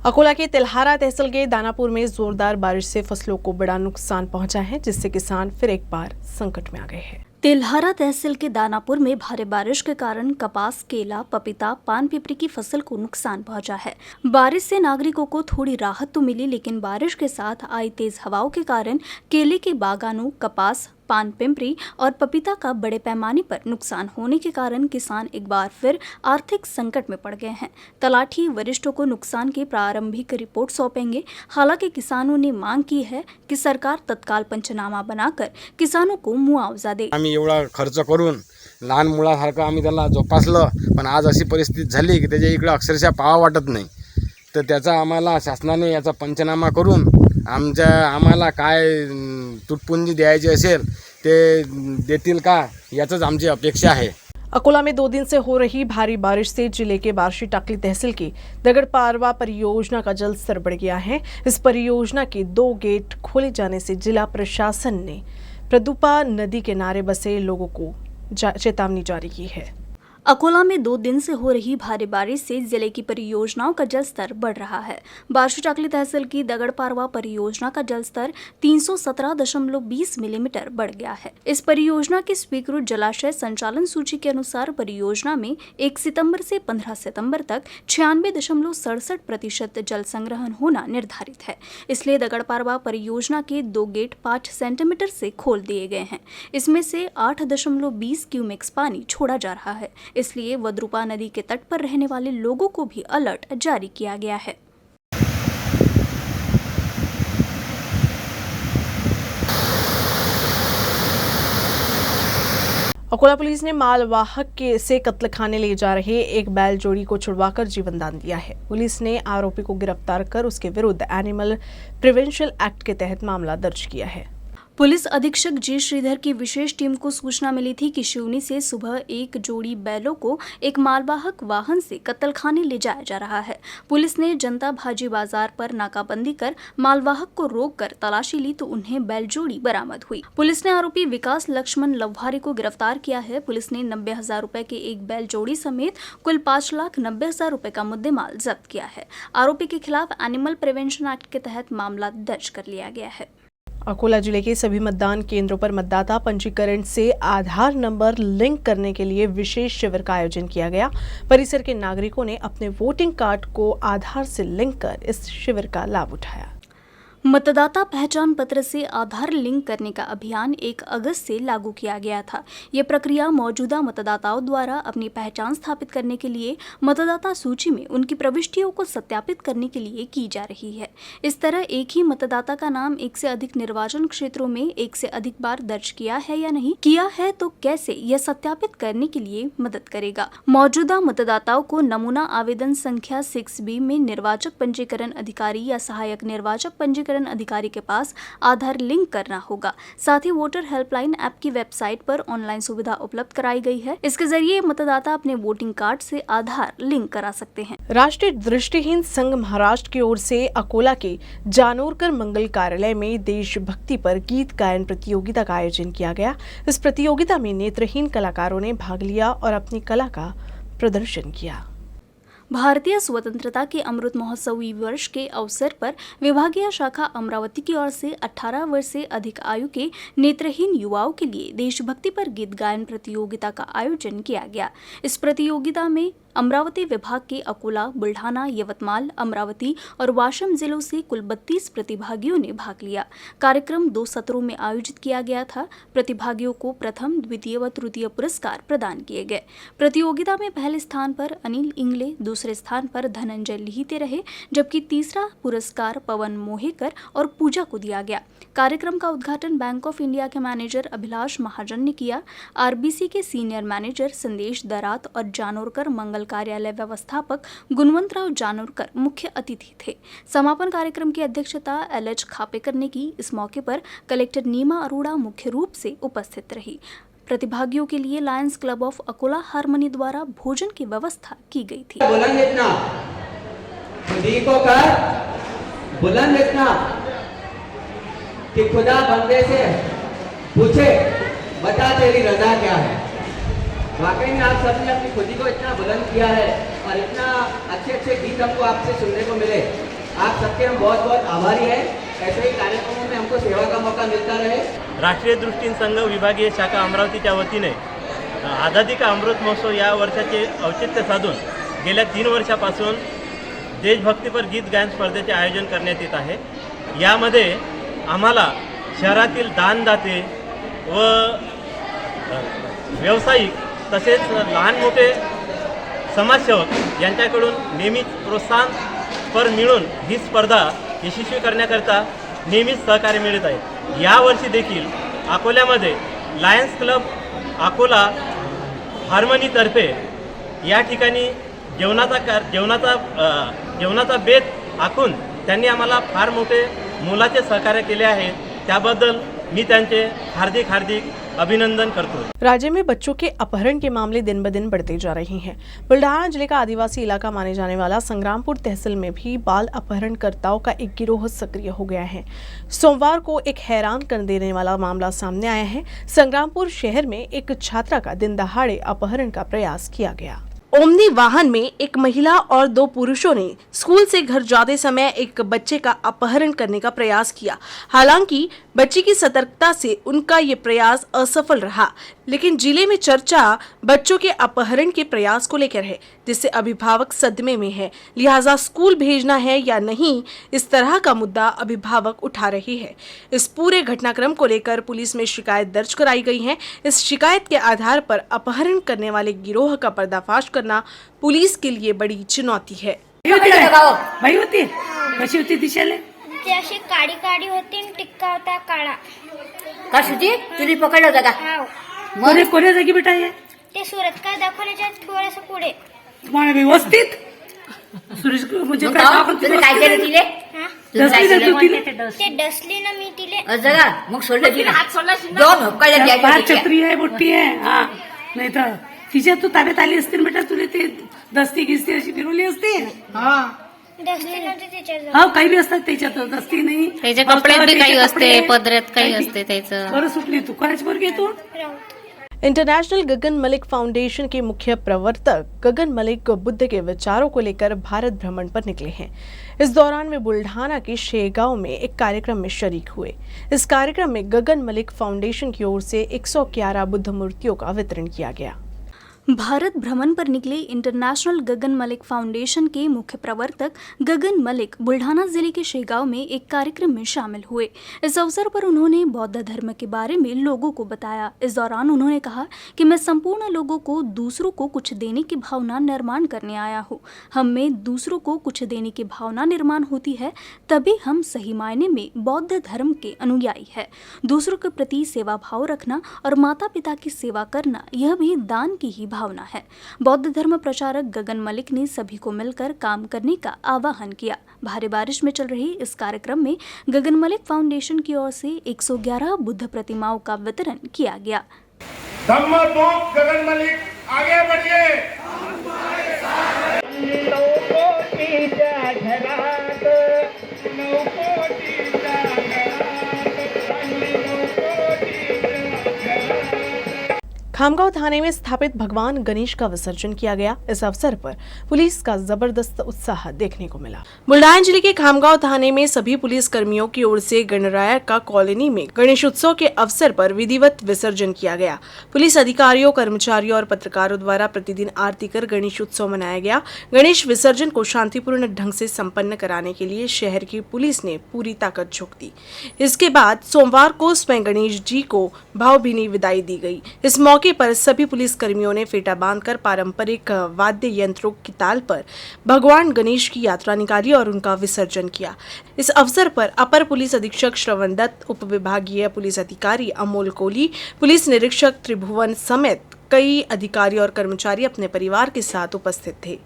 अकोला के तिल्हारा तहसील के दानापुर में जोरदार बारिश से फसलों को बड़ा नुकसान पहुंचा है, जिससे किसान फिर एक बार संकट में आ गए हैं। तिल्हारा तहसील के दानापुर में भारी बारिश के कारण कपास, केला, पपीता, पान पिपरी की फसल को नुकसान पहुंचा है। बारिश से नागरिकों को थोड़ी राहत तो मिली, लेकिन बारिश के साथ आई तेज हवाओं के कारण केले के बागानों, कपास, पान पिपरी और पपीता का बड़े पैमाने पर नुकसान होने के कारण किसान एक बार फिर आर्थिक संकट में पड़ गए हैं। तलाठी वरिष्ठों को नुकसान की प्रारंभिक रिपोर्ट सौंपेंगे। हालांकि किसानों ने मांग की है कि सरकार तत्काल पंचनामा बनाकर किसानों को मुआवजा दे। आम्ही एवढा खर्च करून लहान मुलासारखं आम्ही त्याला जोपासलं, पण आज अशी परिस्थिती झाली की त्याच्या इकडे अक्षरशः पाहावं वाटत नाही। तर त्याचा आम्हाला शासनाने याचा पंचनामा करून आम्हाला काय तुटपुंजी द्यायची असेल ते देतील का, याचंच आमची अपेक्षा आहे। अकोला में 2 दिन से हो रही भारी बारिश से जिले के बार्शी टाकली तहसील की दगड़ पारवा परियोजना का जल स्तर बढ़ गया है। इस परियोजना के 2 गेट खोले जाने से जिला प्रशासन ने प्रदुपा नदी किनारे बसे लोगों को चेतावनी जारी की है। अकोला में 2 दिन से हो रही भारी बारिश से जिले की परियोजनाओं का जलस्तर बढ़ रहा है। बार्शी टाकली तहसील की दगड़ पारवा परियोजना का जलस्तर 317.20 मिलीमीटर बढ़ गया है। इस परियोजना की स्वीकृत जलाशय संचालन सूची के अनुसार परियोजना में 1 सितंबर से 15 सितंबर तक 96.67% जल संग्रहण होना निर्धारित है। इसलिए दगड़ पारवा परियोजना के 2 गेट 5 सेंटीमीटर से खोल दिए गए हैं। इसमें से 8.20 क्यूमेक्स पानी छोड़ा जा रहा है। इसलिए वद्रुपा नदी के तट पर रहने वाले लोगों को भी अलर्ट जारी किया गया है। अकोला पुलिस ने मालवाहक से कत्लखाने ले जा रहे एक बैल जोड़ी को छुड़वाकर जीवन दान दिया है। पुलिस ने आरोपी को गिरफ्तार कर उसके विरुद्ध एनिमल प्रिवेंशन एक्ट के तहत मामला दर्ज किया है। पुलिस अधीक्षक जी श्रीधर की विशेष टीम को सूचना मिली थी कि शिवनी से सुबह एक जोड़ी बैलों को एक मालवाहक वाहन से कत्लखाने ले जाया जा रहा है। पुलिस ने जनता भाजी बाजार पर नाकाबंदी कर मालवाहक को रोककर तलाशी ली तो उन्हें बैल जोड़ी बरामद हुई। पुलिस ने आरोपी विकास लक्ष्मण लव्हारी को गिरफ्तार किया है। पुलिस ने 90,000 रुपए के एक बैल जोड़ी समेत कुल 5,90,000 रुपए का मुद्देमाल जब्त किया है। आरोपी के खिलाफ एनिमल प्रिवेंशन एक्ट के तहत मामला दर्ज कर लिया गया है। अकोला जिले के सभी मतदान केंद्रों पर मतदाता पंजीकरण से आधार नंबर लिंक करने के लिए विशेष शिविर का आयोजन किया गया। परिसर के नागरिकों ने अपने वोटिंग कार्ड को आधार से लिंक कर इस शिविर का लाभ उठाया। मतदाता पहचान पत्र से आधार लिंक करने का अभियान 1 अगस्त से लागू किया गया था। ये प्रक्रिया मौजूदा मतदाताओं द्वारा अपनी पहचान स्थापित करने के लिए मतदाता सूची में उनकी प्रविष्टियों को सत्यापित करने के लिए की जा रही है। इस तरह एक ही मतदाता का नाम 1 से अधिक निर्वाचन क्षेत्रों में 1 से अधिक बार दर्ज किया है या नहीं किया है तो कैसे, यह सत्यापित करने के लिए मदद करेगा। मौजूदा मतदाताओं को नमूना आवेदन संख्या 6B में निर्वाचक पंजीकरण अधिकारी या सहायक निर्वाचक पंजीकरण अधिकारी के पास आधार लिंक करना होगा। साथ ही वोटर हेल्पलाइन ऐप की वेबसाइट पर ऑनलाइन सुविधा उपलब्ध कराई गई है। इसके जरिए मतदाता अपने वोटिंग कार्ड से आधार लिंक करा सकते हैं। राष्ट्रीय दृष्टिहीन संघ महाराष्ट्र की ओर से अकोला के जानोरकर मंगल कार्यालय में देशभक्ति पर गीत गायन प्रतियोगिता का आयोजन किया गया। इस प्रतियोगिता में नेत्रहीन कलाकारों ने भाग लिया और अपनी कला का प्रदर्शन किया। भारतीय स्वतंत्रता के अमृत महोत्सवी वर्ष के अवसर पर विभागीय शाखा अमरावती की ओर से 18 वर्ष से अधिक आयु के नेत्रहीन युवाओं के लिए देशभक्ति पर गीत गायन प्रतियोगिता का आयोजन किया गया। इस प्रतियोगिता में अमरावती विभाग के अकोला, बुल्ढाना, यवतमाल, अमरावती और वाशिम जिलों से कुल 32 प्रतिभागियों ने भाग लिया। कार्यक्रम 2 सत्रों में आयोजित किया गया था। प्रतिभागियों को प्रथम, द्वितीय व तृतीय पुरस्कार प्रदान किए गए। प्रतियोगिता में पहले स्थान पर अनिल इंगले, दूसरे स्थान पर धनंजय लिहिते रहे, जबकि तीसरा पुरस्कार पवन मोहेकर और पूजा को दिया गया। कार्यक्रम का उद्घाटन बैंक ऑफ इंडिया के मैनेजर अभिलाष महाजन ने किया। आरबीसी के सीनियर मैनेजर संदेश दरात और जानोरकर मंगल कार्यालय व्यवस्थापक गुणवंतराव जानोरकर मुख्य अतिथि थे। समापन कार्यक्रम की अध्यक्षता LH खापेकर ने की। इस मौके पर कलेक्टर नीमा अरोड़ा मुख्य रूप से उपस्थित रही। प्रतिभागियों के लिए Lions club of Akola harmony द्वारा भोजन की व्यवस्था की गई थी। बुलंद इतना खुदी को कर बुलंद इतना कि खुदा बंदे से पूछे बता तेरी रजा क्या है। वाकई में आप सबने अपनी खुदी को इतना बुलंद किया है और इतना अच्छे अच्छे गीत हमको आपसे सुनने को मिले। आप सबके हम बहुत बहुत आभारी हैं। ऐसे ही कार्यक्रमों में हमको सेवा का मौका मिलता रहे। राष्ट्रीय दृष्टीन संघ विभागीय शाखा अमरावतीच्या वतीने आझादी का अमृत महोत्सव या वर्षाचे औचित्य साधून गेल्या 3 वर्षापासून देशभक्तीपर गीत गायन स्पर्धेचे आयोजन करण्यात येत आहे। यामध्ये आम्हाला शहरातील दानदाते व व्यावसायिक तसेच लहान मोठे समाजसेवक यांच्याकडून नेहमीच प्रोत्साहनपर मिळून ही स्पर्धा यशस्वी करण्याकरता नेहमीच सहकार्य मिळत आहे। यावर्षी देखील अकोल्यामध्ये लायन्स क्लब अकोला हार्मनीतर्फे या ठिकाणी जेवणाचा बेत आखून त्यांनी आम्हाला फार मोठे मोलाचे सहकार्य केले आहे। त्याबद्दल मी त्यांचे हार्दिक अभिनंदन करतो। राज्य में बच्चों के अपहरण के मामले दिन ब दिन बढ़ते जा रहे हैं। बुल्ढाना जिले का आदिवासी इलाका माने जाने वाला संग्रामपुर तहसील में भी बाल अपहरणकर्ताओं का एक गिरोह सक्रिय हो गया है। सोमवार को एक हैरान कर देने वाला मामला सामने आया है। संग्रामपुर शहर में एक छात्रा का दिन दहाड़े अपहरण का प्रयास किया गया। ओमनी वाहन में एक महिला और 2 पुरुषों ने स्कूल से घर जाते समय एक बच्चे का अपहरण करने का प्रयास किया। हालांकि बच्ची की सतर्कता से उनका ये प्रयास असफल रहा, लेकिन जिले में चर्चा बच्चों के अपहरण के प्रयास को लेकर है, जिससे अभिभावक सदमे में है। लिहाजा स्कूल भेजना है या नहीं, इस तरह का मुद्दा अभिभावक उठा रही है। इस पूरे घटनाक्रम को लेकर पुलिस में शिकायत दर्ज कराई गई है। इस शिकायत के आधार पर अपहरण करने वाले गिरोह का पर्दाफाश करना पुलिस के लिए बड़ी चुनौती है। बाई होती कशी होती दिशेले ती अशी काळी काळी होती आणि टिक्का होता काळा। कशी होती तुझी पकडलं होता का हाव कोणी कोण्या जागी बेटा हे ते सुरत काय दाखवण्याच्या थोडंसं पुढे। तुम्हाला व्यवस्थित सुरेश म्हणजे काय आपण तुम्ही काय केलं तिले हा दसरी जागी तिले ते डसली ना मी तिले। जरा मग सोडलं तिला हात सोडला जो भोकायला फार द्यायची छत्री आहे मोठी आहे हा नाही तर तिच्या तू ताब्यात आली असतील बेटा तुला ते दस्ती गिस्ती अशी फिरवली असते हा डसली नव्हती तिच्याजवळ। हा काही बी असतात त्याच्यात दस्ती नाही त्याच्या कपड्यात बी काही असते पदरात काही असते त्याचं। बरं सुटली तू करायची बरं तू राऊत इंटरनेशनल गगन मलिक फाउंडेशन के मुख्य प्रवर्तक गगन मलिक बुद्ध के विचारों को लेकर भारत भ्रमण पर निकले हैं। इस दौरान वे बुल्ढाना के शेगांव में एक कार्यक्रम में शरीक हुए। इस कार्यक्रम में गगन मलिक फाउंडेशन की ओर से 111 बुद्ध मूर्तियों का वितरण किया गया। भारत भ्रमण पर निकले इंटरनेशनल गगन मलिक फाउंडेशन के मुख्य प्रवर्तक गगन मलिक बुल्ढाना जिले के शेगांव में एक कार्यक्रम में शामिल हुए। इस अवसर पर उन्होंने बौद्ध धर्म के बारे में लोगों को बताया। इस दौरान उन्होंने कहा कि मैं संपूर्ण लोगों को दूसरों को कुछ देने की भावना निर्माण करने आया हूँ। हम में दूसरों को कुछ देने की भावना निर्माण होती है तभी हम सही मायने में बौद्ध धर्म के अनुयायी है। दूसरों के प्रति सेवा भाव रखना और माता पिता की सेवा करना यह भी दान की ही भावना है। बौद्ध धर्म प्रचारक गगन मलिक ने सभी को मिलकर काम करने का आह्वान किया। भारी बारिश में चल रही इस कार्यक्रम में गगन मलिक फाउंडेशन की ओर से 111 बुद्ध प्रतिमाओं का वितरण किया गया। धम्मदूत गगन मलिक आगे बढ़िए। खामगांव थाने में स्थापित भगवान गणेश का विसर्जन किया गया। इस अवसर पर पुलिस का जबरदस्त उत्साह देखने को मिला। बुल्ढाना जिले के खामगांव थाने में सभी पुलिस कर्मियों की ओर से गणराया का कॉलोनी में गणेश उत्सव के अवसर पर विधिवत विसर्जन किया गया। पुलिस अधिकारियों, कर्मचारियों और पत्रकारों द्वारा प्रतिदिन आरती कर गणेश उत्सव मनाया गया। गणेश विसर्जन को शांतिपूर्ण ढंग से संपन्न कराने के लिए शहर की पुलिस ने पूरी ताकत झोंक दी। इसके बाद सोमवार को स्वयं गणेश जी को भावभीनी विदाई दी गई। इस मौके पर सभी पुलिस कर्मियों ने फेटा बांधकर पारंपरिक वाद्य यंत्रों की ताल पर भगवान गणेश की यात्रा निकाली और उनका विसर्जन किया। इस अवसर पर अपर पुलिस अधीक्षक श्रवण दत्त, उप विभागीय पुलिस अधिकारी अमोल कोहली, पुलिस निरीक्षक त्रिभुवन समेत कई अधिकारी और कर्मचारी अपने परिवार के साथ उपस्थित थे।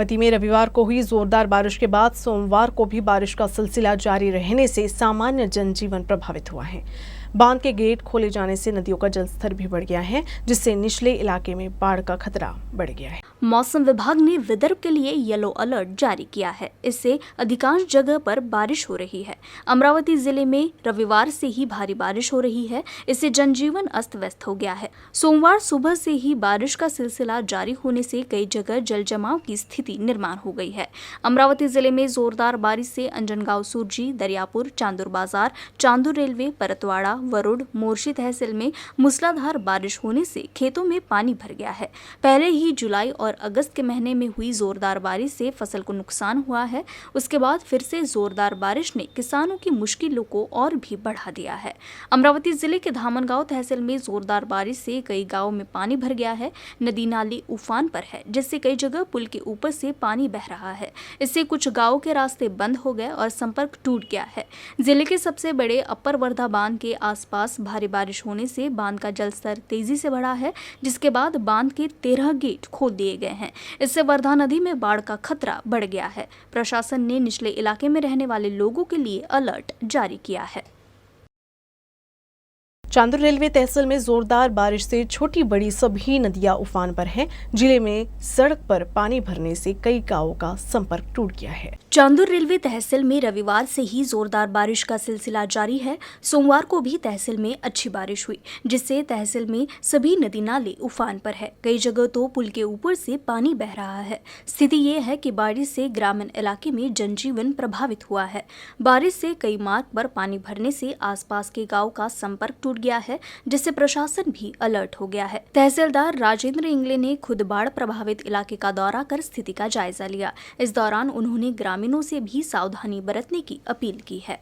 अमरावती में रविवार को हुई जोरदार बारिश के बाद सोमवार को भी बारिश का सिलसिला जारी रहने से सामान्य जनजीवन प्रभावित हुआ है। बांध के गेट खोले जाने से नदियों का जलस्तर भी बढ़ गया है, जिससे निचले इलाके में बाढ़ का खतरा बढ़ गया है। मौसम विभाग ने विदर्भ के लिए येलो अलर्ट जारी किया है। इससे अधिकांश जगह पर बारिश हो रही है। अमरावती जिले में रविवार से ही भारी बारिश हो रही है। इससे जनजीवन अस्त व्यस्त हो गया है। सोमवार सुबह से ही बारिश का सिलसिला जारी होने से कई जगह जल जमाव की स्थिति निर्माण हो गई है। अमरावती जिले में जोरदार बारिश से अंजनगांव सुरजी, दरियापुर, चांदूर बाजार, चांदूर रेलवे, परतवाड़ा, वरुड़, मोर्शी तहसील में मूसलाधार बारिश होने से खेतों में पानी भर गया है। पहले ही जुलाई और अगस्त के महीने में हुई जोरदार बारिश से फसल को नुकसान हुआ है। उसके बाद फिर से जोरदार बारिश ने किसानों की मुश्किलों को और भी बढ़ा दिया है। अमरावती जिले के धामनगांव तहसील में जोरदार बारिश से कई गांवों में पानी भर गया है। नदी नाली उफान पर है, जिससे कई जगह पुल के ऊपर से पानी बह रहा है। इससे कुछ गांवों के रास्ते बंद हो गए और संपर्क टूट गया है। जिले के सबसे बड़े अपर वर्धा बांध के आसपास भारी बारिश होने से बांध का जलस्तर तेजी से बढ़ा है, जिसके बाद बांध के 13 गेट खोल दिए गए हैं। इससे वर्धा नदी में बाढ़ का खतरा बढ़ गया है। प्रशासन ने निचले इलाके में रहने वाले लोगों के लिए अलर्ट जारी किया है। चांदूर रेलवे तहसील में जोरदार बारिश से छोटी बड़ी सभी नदियां उफान पर हैं। जिले में सड़क पर पानी भरने से कई गांवों का संपर्क टूट गया है। चांदूर रेलवे तहसील में रविवार से ही जोरदार बारिश का सिलसिला जारी है। सोमवार को भी तहसील में अच्छी बारिश हुई, जिससे तहसील में सभी नदी नाले उफान पर है। कई जगह तो पुल के ऊपर से पानी बह रहा है। स्थिति ये है कि बारिश से ग्रामीण इलाके में जनजीवन प्रभावित हुआ है। बारिश से कई मार्ग पर पानी भरने से आसपास के गाँव का संपर्क टूट गया है, जिससे प्रशासन भी अलर्ट हो गया है। तहसीलदार राजेंद्र इंगले ने खुद बाढ़ प्रभावित इलाके का दौरा कर स्थिति का जायजा लिया। इस दौरान उन्होंने ग्रामीणों से भी सावधानी बरतने की अपील की है।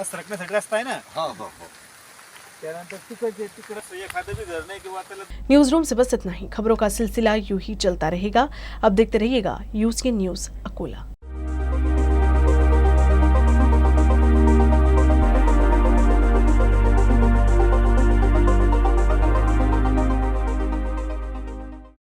सरकण्यासाठी रस्ता आहे ना, त्यानंतर तिकडे एखादं बी घर नाही किंवा त्याला। न्यूज रूम से बस इतना ही। खबरों का सिलसिला यूं ही चलता रहेगा। अब देखते रहिएगा यूज के न्यूज अकोला।